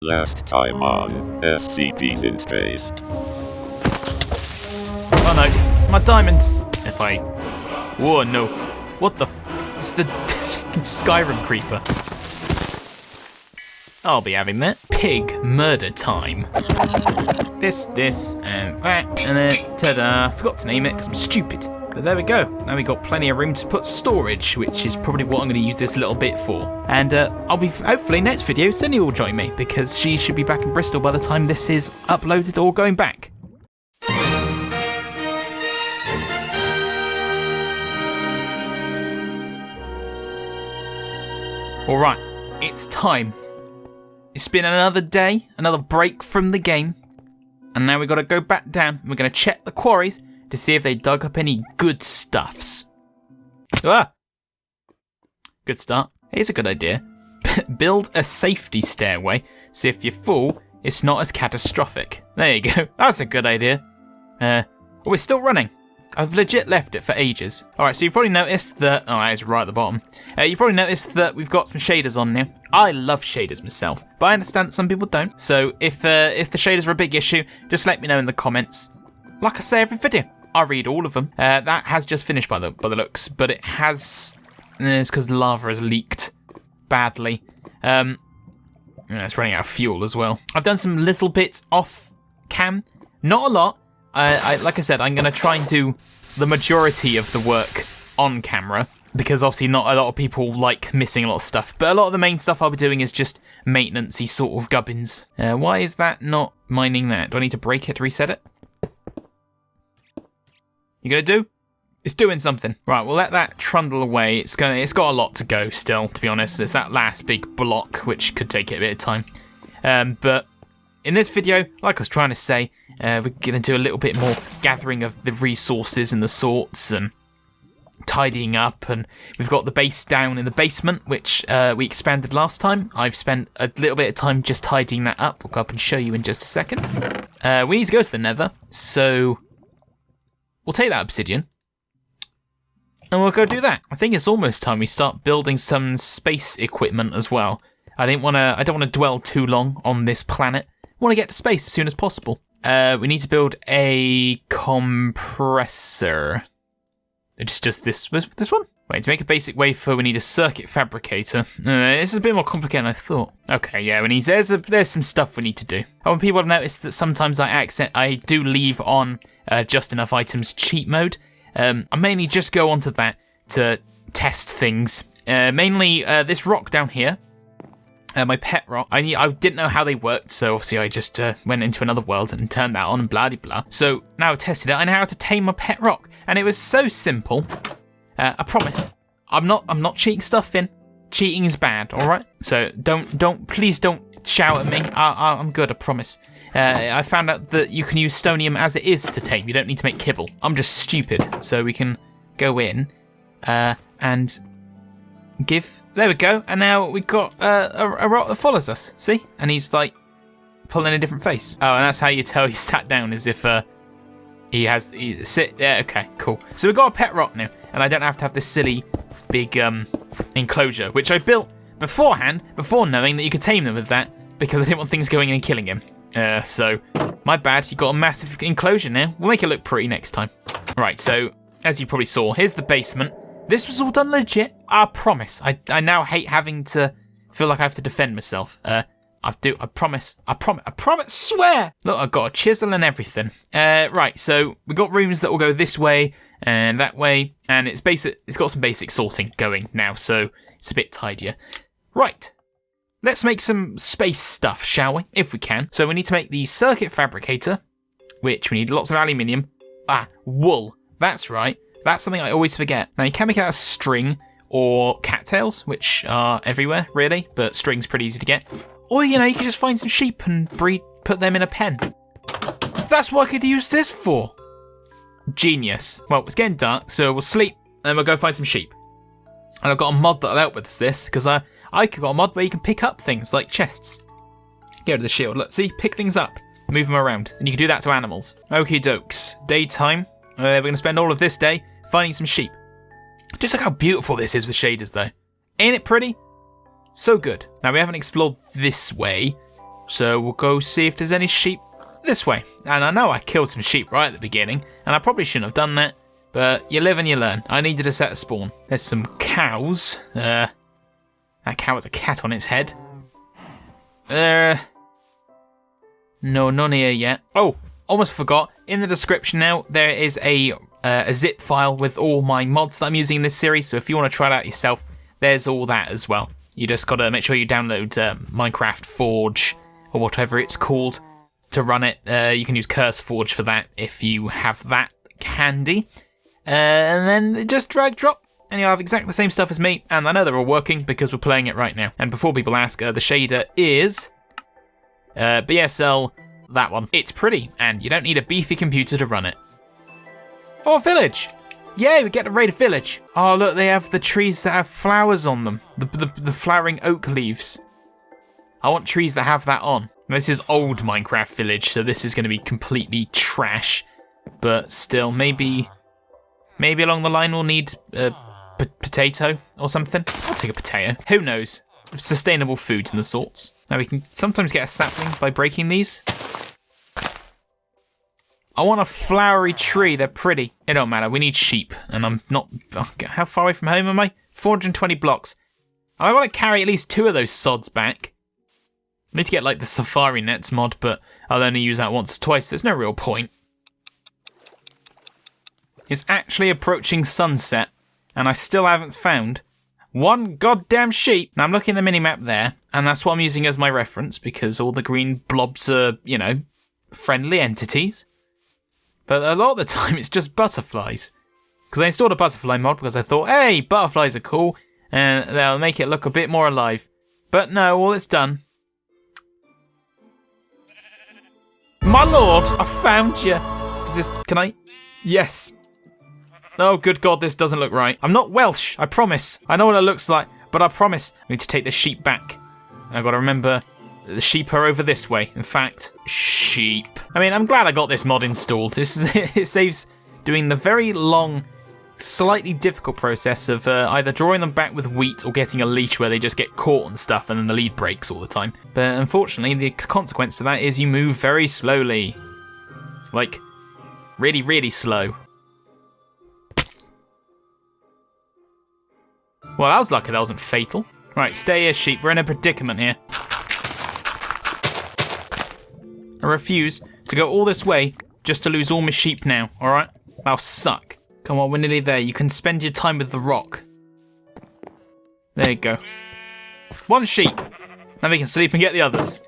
Last time on SCPs in Space. Oh no, my diamonds! If I... Whoa, no. What the... It's the Skyrim creeper. I'll be having that. Pig murder time. This, and that, and then ta-da. Forgot to name it because I'm stupid. But there we go. Now we've got plenty of room to put storage, which is probably what I'm going to use this little bit for. And I'll be, hopefully next video, Cindy will join me, because she should be back in Bristol by the time this is uploaded or going back. Alright, it's time. It's been another day, another break from the game, and now we've got to go back down and we're going to check the quarries to see if they dug up any good stuffs. Ah! Good start. Here's a good idea. Build a safety stairway so if you fall, it's not as catastrophic. There you go. That's a good idea. Oh, we're still running. I've legit left it for ages. Alright, so you've probably noticed that... Oh, it's right at the bottom. You've probably noticed that we've got some shaders on now. I love shaders myself, but I understand that some people don't. So if the shaders are a big issue, just let me know in the comments. Like I say every video, I read all of them. That has just finished by the looks, but it has... It's because lava has leaked badly. It's running out of fuel as well. I've done some little bits off cam. Not a lot. Like I said, I'm going to try and do the majority of the work on camera, because obviously not a lot of people like missing a lot of stuff. But a lot of the main stuff I'll be doing is just maintenance-y sort of gubbins. Why is that not mining that? Do I need to break it to reset it? You gonna do? It's doing something. Right, we'll let that trundle away. It's got a lot to go still, to be honest. There's that last big block, which could take it a bit of time. But in this video, like I was trying to say, we're gonna do a little bit more gathering of the resources and the sorts and tidying up. And we've got the base down in the basement, which we expanded last time. I've spent a little bit of time just tidying that up. We'll go up and show you in just a second. We need to go to the Nether, so we'll take that obsidian and we'll go do that. I think it's almost time we start building some space equipment as well. I don't want to dwell too long on this planet. I want to get to space as soon as possible. We need to build a compressor. It's just this one? Wait, to make a basic wafer, we need a circuit fabricator. This is a bit more complicated than I thought. Okay, yeah, there's some stuff we need to do. I want people to notice that sometimes I do leave on just enough items cheat mode. I mainly just go onto that to test things. Mainly this rock down here. My pet rock. I didn't know how they worked, so obviously I just went into another world and turned that on and blah de blah. So now I've tested it, I know how to tame my pet rock, and it was so simple. I promise, I'm not cheating stuff in. Cheating is bad, all right? So please don't shout at me. I'm good, I promise. I found out that you can use stonium as it is to tame. You don't need to make kibble. I'm just stupid, so we can go in and give. There we go, and now we've got a rock that follows us. See? And he's like pulling a different face. Oh, and that's how you tell he sat down, as if he sit there. Okay, cool. So we've got a pet rock now, and I don't have to have this silly big enclosure, which I built beforehand, before knowing that you could tame them with that, because I didn't want things going in and killing him. So my bad. You got a massive enclosure now. We'll make it look pretty next time. Right. So as you probably saw, here's the basement. This was all done legit. I promise. I now hate having to feel like I have to defend myself. I promise. Swear. Look, I've got a chisel and everything. Right. So we got rooms that will go this way and that way, and it's basic. It's got some basic sorting going now, so it's a bit tidier. Right. Let's make some space stuff, shall we? If we can. So we need to make the circuit fabricator, which we need lots of aluminium. Wool. That's right. That's something I always forget. Now, you can make it out of string or cattails, which are everywhere, really, but string's pretty easy to get. Or, you can just find some sheep and put them in a pen. That's what I could use this for. Genius. Well, it's getting dark, so we'll sleep, and then we'll go find some sheep. And I've got a mod that'll help with this, because I got a mod where you can pick up things, like chests. Get rid of the shield. Look, see? Pick things up. Move them around. And you can do that to animals. Okie dokes. Daytime. We're going to spend all of this day finding some sheep. Just look how beautiful this is with shaders, though. Ain't it pretty? So good. Now, we haven't explored this way. So we'll go see if there's any sheep this way. And I know I killed some sheep right at the beginning, and I probably shouldn't have done that, but you live and you learn. I needed to set a spawn. There's some cows. That cow has a cat on its head. No, none here yet. Oh, almost forgot. In the description now, there is a zip file with all my mods that I'm using in this series, so if you want to try it out yourself, there's all that as well. You just got to make sure you download Minecraft Forge, or whatever it's called, to run it. You can use CurseForge for that if you have that handy. And then just drag drop, and you'll have exactly the same stuff as me, and I know they're all working because we're playing it right now. And before people ask, the shader is BSL, that one. It's pretty, and you don't need a beefy computer to run it. Oh, a village! Yay, we get to raid a village. Oh, look, they have the trees that have flowers on them. The flowering oak leaves. I want trees that have that on. This is old Minecraft village, so this is going to be completely trash. But still, maybe along the line we'll need a potato or something. I'll take a potato. Who knows? Sustainable foods and the sorts. Now we can sometimes get a sapling by breaking these. I want a flowery tree, they're pretty. It don't matter, we need sheep, and I'm not... How far away from home am I? 420 blocks. I want to carry at least 2 of those sods back. I need to get like the safari nets mod, but I'll only use that once or twice, there's no real point. It's actually approaching sunset, and I still haven't found one goddamn sheep. Now I'm looking at the minimap there, and that's what I'm using as my reference, because all the green blobs are, you know, friendly entities. But a lot of the time it's just butterflies. Because I installed a butterfly mod because I thought, hey, butterflies are cool, and they'll make it look a bit more alive. But no, all it's done. My lord, I found you. Can I? Yes. Oh, good God, this doesn't look right. I'm not Welsh, I promise. I know what it looks like, but I promise. I need to take the sheep back. I've got to remember, the sheep are over this way. In fact, sheep. I mean, I'm glad I got this mod installed. It saves doing the very long, slightly difficult process of either drawing them back with wheat or getting a leash where they just get caught and stuff and then the lead breaks all the time. But unfortunately, the consequence to that is you move very slowly. Like, really, really slow. Well, I was lucky that wasn't fatal. Right, stay here, sheep. We're in a predicament here. I refuse to go all this way just to lose all my sheep now, alright? That'll suck. Come on, we're nearly there. You can spend your time with the rock. There you go. 1 sheep. Now we can sleep and get the others.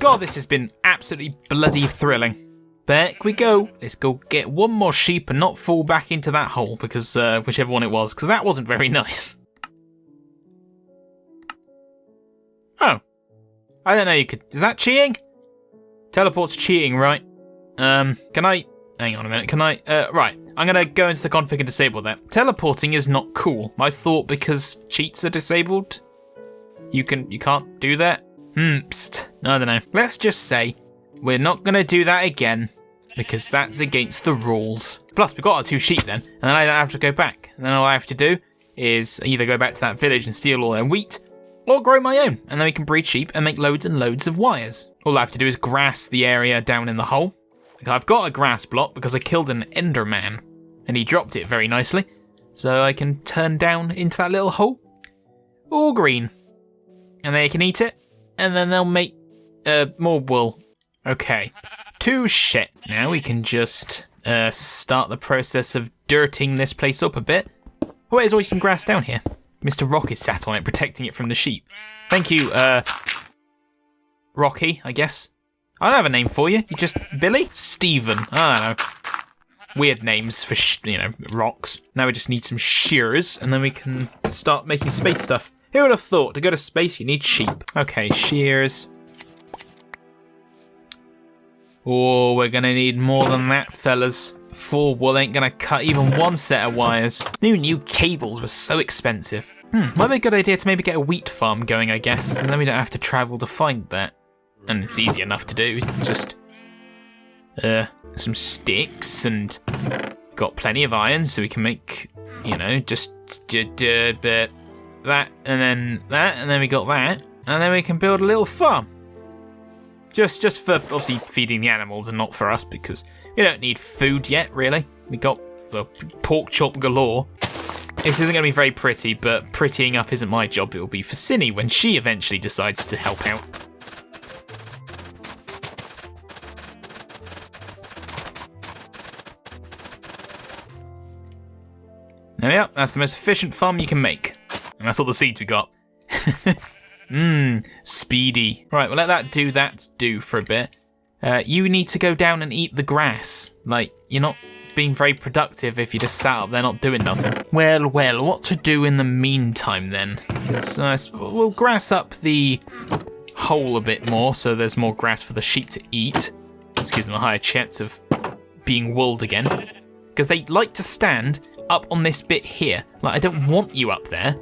God, this has been absolutely bloody thrilling. Back we go. Let's go get 1 more sheep and not fall back into that hole, because whichever one it was, because that wasn't very nice. Oh. I don't know you could... Is that cheating? Teleport's cheating, right? Can I... Hang on a minute, can I... right. I'm gonna go into the config and disable that. Teleporting is not cool. I thought because cheats are disabled, you can't do that? Psst. I don't know. Let's just say we're not gonna do that again, because that's against the rules. Plus, we've got our 2 sheep then, and then I don't have to go back. And then all I have to do is either go back to that village and steal all their wheat, or grow my own, and then we can breed sheep and make loads and loads of wires. All I have to do is grass the area down in the hole. I've got a grass block because I killed an enderman, and he dropped it very nicely, so I can turn down into that little hole. All green. And they can eat it, and then they'll make more wool. Okay. 2 shit. Now we can just start the process of dirting this place up a bit. Oh, there's always some grass down here. Mr. Rock is sat on it, protecting it from the sheep. Thank you, Rocky, I guess. I don't have a name for you. You just... Billy? Steven. I don't know. Weird names for, rocks. Now we just need some shears, and then we can start making space stuff. Who would have thought? To go to space, you need sheep. Okay, shears. Oh, we're gonna need more than that, fellas. 4 wool ain't gonna cut even 1 set of wires. New cables were so expensive. Might be a good idea to maybe get a wheat farm going, I guess, and then we don't have to travel to find that. And it's easy enough to do. Just some sticks, and got plenty of iron, so we can make, just that, and then that, and then we got that, and then we can build a little farm. Just for, obviously, feeding the animals and not for us, because we don't need food yet, really. We got pork chop galore. This isn't going to be very pretty, but prettying up isn't my job. It will be for Cinny when she eventually decides to help out. There we are. That's the most efficient farm you can make. And that's all the seeds we got. Speedy. Right, we'll let that do for a bit. You need to go down and eat the grass. Like, you're not being very productive if you just sat up there not doing nothing. Well, what to do in the meantime then? Because we'll grass up the hole a bit more so there's more grass for the sheep to eat. Which gives them a higher chance of being wooled again. Because they like to stand up on this bit here. Like, I don't want you up there.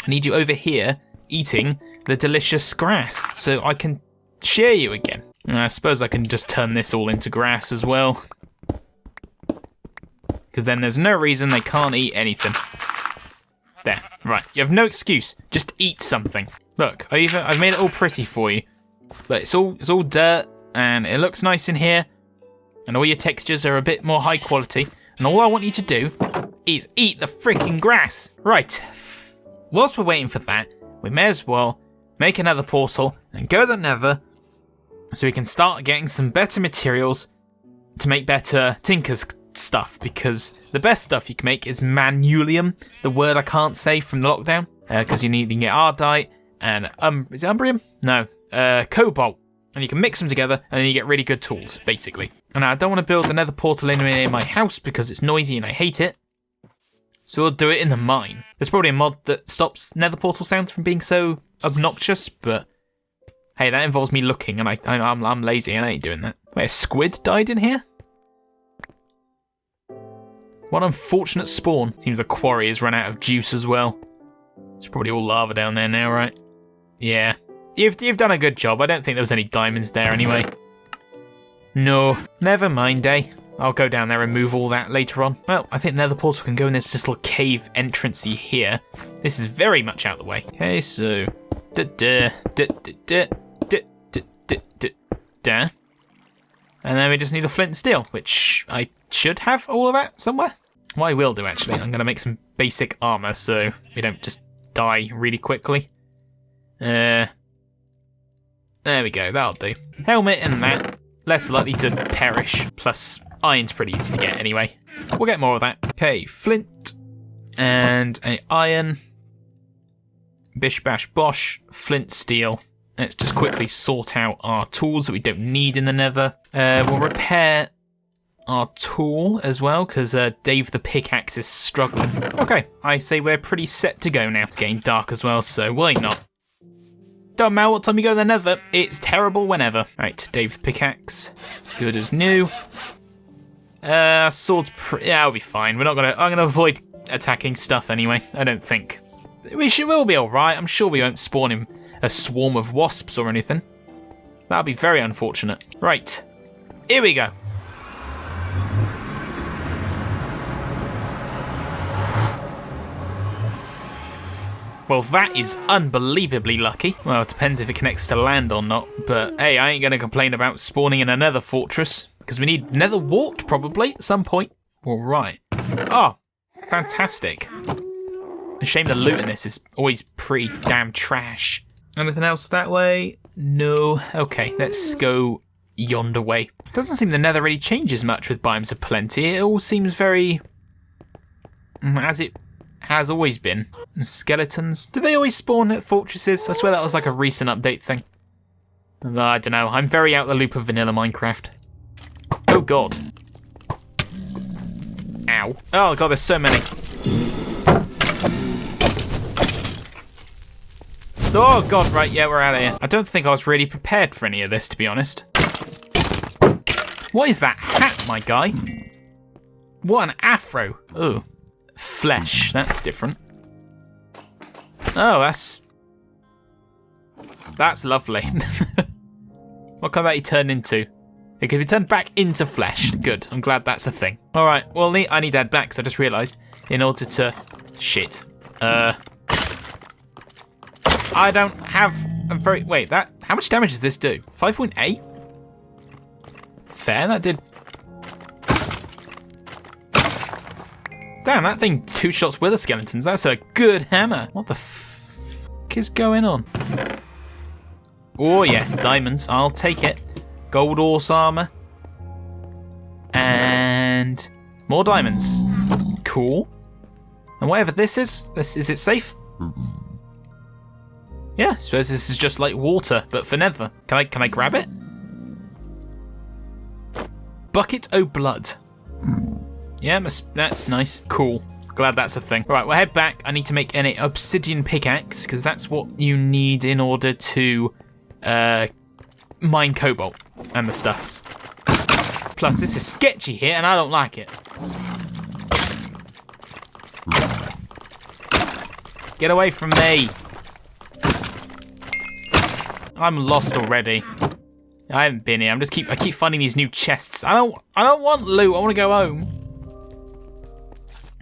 I need you over here eating the delicious grass so I can share you again. And I suppose I can just turn this all into grass as well. Because then there's no reason they can't eat anything. There, right, you have no excuse. Just eat something. Look, I've made it all pretty for you. But it's all dirt and it looks nice in here. And all your textures are a bit more high quality. And all I want you to do is eat the freaking grass. Right. Whilst we're waiting for that, we may as well make another portal and go to the Nether so we can start getting some better materials to make better Tinker's stuff, because the best stuff you can make is manulium, the word I can't say from the lockdown, because you need to get ardite and is it umbrium? No, cobalt, and you can mix them together and then you get really good tools, basically. And I don't want to build another portal anywhere near my house because it's noisy and I hate it. So we'll do it in the mine. There's probably a mod that stops nether portal sounds from being so obnoxious, but hey, that involves me looking, and I'm lazy and I ain't doing that. Wait, a squid died in here? What unfortunate spawn. Seems the quarry has run out of juice as well. It's probably all lava down there now, right? Yeah. You've done a good job. I don't think there was any diamonds there anyway. No, never mind, eh? I'll go down there and move all that later on. Well, I think the nether portal can go in this little cave entrancey here. This is very much out of the way. Okay, so... And then we just need a flint and steel, which I should have all of that somewhere. What I will do, actually, I'm going to make some basic armour so we don't just die really quickly. There we go, that'll do. Helmet and that. Less likely to perish, plus iron's pretty easy to get anyway. We'll get more of that. Okay, flint and an iron. Bish bash bosh, flint steel. Let's just quickly sort out our tools that we don't need in the nether. We'll repair our tool as well, because Dave the pickaxe is struggling. Okay, I say we're pretty set to go now. It's getting dark as well, so why not? Don't matter what time you go to the nether, it's terrible whenever. Right, Dave the pickaxe, good as new. Sword's yeah, I'll be fine. I'm gonna avoid attacking stuff anyway. I don't think. We'll be alright. I'm sure we won't spawn in a swarm of wasps or anything. That'll be very unfortunate. Right, here we go. Well, that is unbelievably lucky. Well, it depends if it connects to land or not, but hey, I ain't going to complain about spawning in another fortress, because we need nether wart probably at some point. Alright. Oh, fantastic. A shame the loot in this is always pretty damn trash. Anything else that way? No. Okay, let's go yonder way. Doesn't seem the nether really changes much with biomes of plenty. It all seems very... as it has always been. Skeletons. Do they always spawn at fortresses? I swear that was like a recent update thing. I don't know. I'm very out the loop of vanilla Minecraft. Oh god. Ow. Oh god, there's so many. Oh god, right, yeah, we're out of here. I don't think I was really prepared for any of this, to be honest. What is that hat, my guy? What an afro. Oh. Flesh, that's different. Oh, that's lovely. What can that he turn into? It can be turned back into flesh. Good, I'm glad that's a thing. Alright, well, I need to add black, because I just realised, in order to... Shit. I don't have Wait, how much damage does this do? 5.8? Fair, that did. Damn, that thing 2 shots with the skeletons. That's a good hammer. What the fuck is going on? Oh yeah, diamonds. I'll take it. Gold horse armor. And more diamonds. Cool. And whatever this is it safe? Yeah, I suppose this is just like water, but for Nether. Can I grab it? Bucket o' blood. Yeah, that's nice. Cool. Glad that's a thing. Right, we'll head back. I need to make an obsidian pickaxe, because that's what you need in order to mine cobalt and the stuffs. Plus, this is sketchy here, and I don't like it. Get away from me. I'm lost already. I haven't been here. I keep finding these new chests. I don't want loot. I want to go home.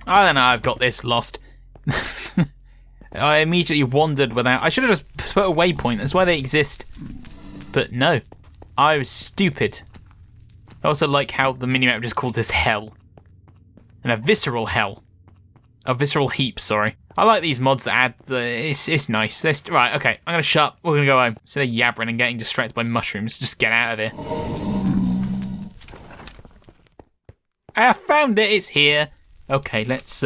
I don't know. I've got this lost. I immediately wandered without. I should have just put a waypoint. That's why they exist. But no, I was stupid. I also like how the minimap just calls this hell, and a visceral hell, a visceral heap. Sorry. I like these mods that add the. It's nice. Right, okay. I'm gonna shut up. We're gonna go home instead of yabbering and getting distracted by mushrooms. Just get out of here. I found it. It's here. Okay, let's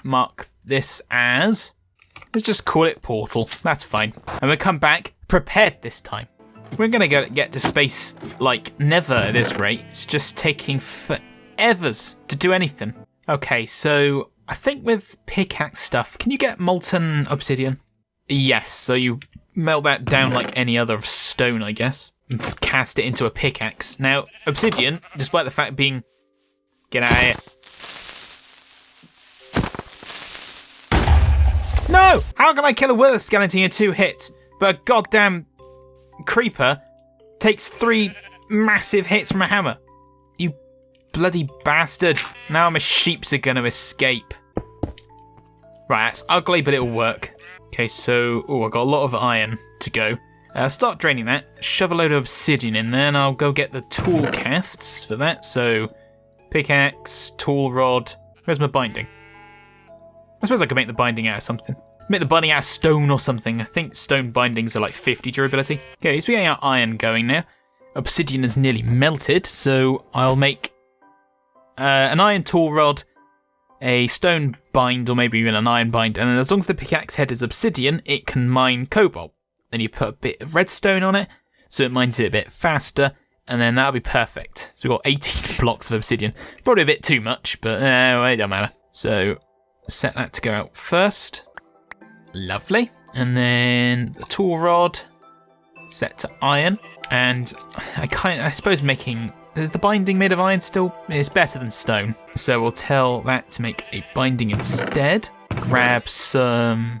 mark this as. Let's just call it portal. That's fine. I'm gonna come back prepared this time. We're gonna get to space like never at this rate. It's just taking forevers to do anything. Okay, so I think with pickaxe stuff, can you get molten obsidian? Yes, so you melt that down like any other stone, I guess, and cast it into a pickaxe. Now, obsidian, despite the fact being... Get out of here. No! How can I kill a wither skeleton in 2 hits? But a goddamn creeper takes 3 massive hits from a hammer. You bloody bastard. Now my sheeps are going to escape. Right, that's ugly, but it'll work. Okay, so... Oh, I've got a lot of iron to go. Start draining that. Shove a load of obsidian in there, and I'll go get the tool casts for that. So, pickaxe, tool rod. Where's my binding? I suppose I could make the binding out of something. Make the binding out of stone or something. I think stone bindings are like 50 durability. Okay, at least we're getting our iron going now. Obsidian is nearly melted, so I'll make an iron tool rod, a stone bind, or maybe even an iron bind, and then as long as the pickaxe head is obsidian, it can mine cobalt. Then you put a bit of redstone on it, so it mines it a bit faster, and then that'll be perfect. So we've got 18 blocks of obsidian. Probably a bit too much, but it don't matter. So set that to go out first. Lovely. And then the tool rod set to iron, and I suppose making. Is the binding made of iron still? It's better than stone. So we'll tell that to make a binding instead. Grab some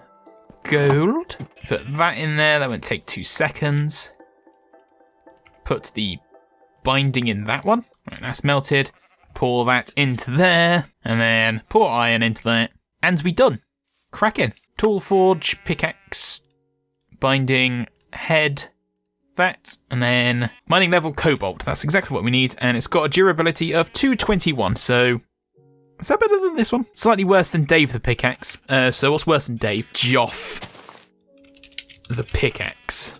gold. Put that in there. That won't take 2 seconds. Put the binding in that one. Right, that's melted. Pour that into there. And then pour iron into that. And we're done. Cracking. Tool forge, pickaxe, binding, head. That, and then mining level cobalt. That's exactly what we need, and it's got a durability of 221, so is that better than this one? Slightly worse than Dave the pickaxe. So what's worse than Dave? Joff the pickaxe.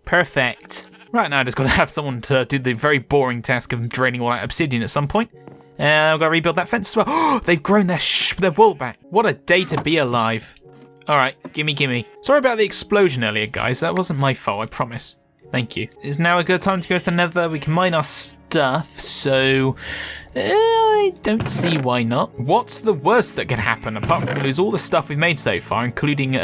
Perfect. Right now I just got to have someone to do the very boring task of draining all that obsidian at some point. I've got to rebuild that fence as well. Oh, they've grown their wool back. What a day to be alive. Alright, gimme. Sorry about the explosion earlier, guys. That wasn't my fault, I promise. Thank you. Is now a good time to go to the Nether? We can mine our stuff, so I don't see why not. What's the worst that could happen, apart from lose all the stuff we've made so far, including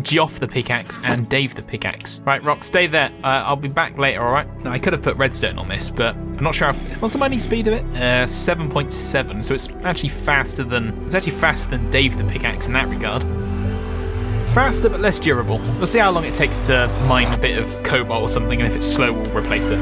Geoff the pickaxe and Dave the pickaxe. Right, Rock, stay there. I'll be back later, alright? Now, I could have put redstone on this, but I'm not sure what's the mining speed of it? 7.7, so it's actually faster than Dave the pickaxe in that regard. Faster but less durable. We'll see how long it takes to mine a bit of cobalt or something, and if it's slow, we'll replace it.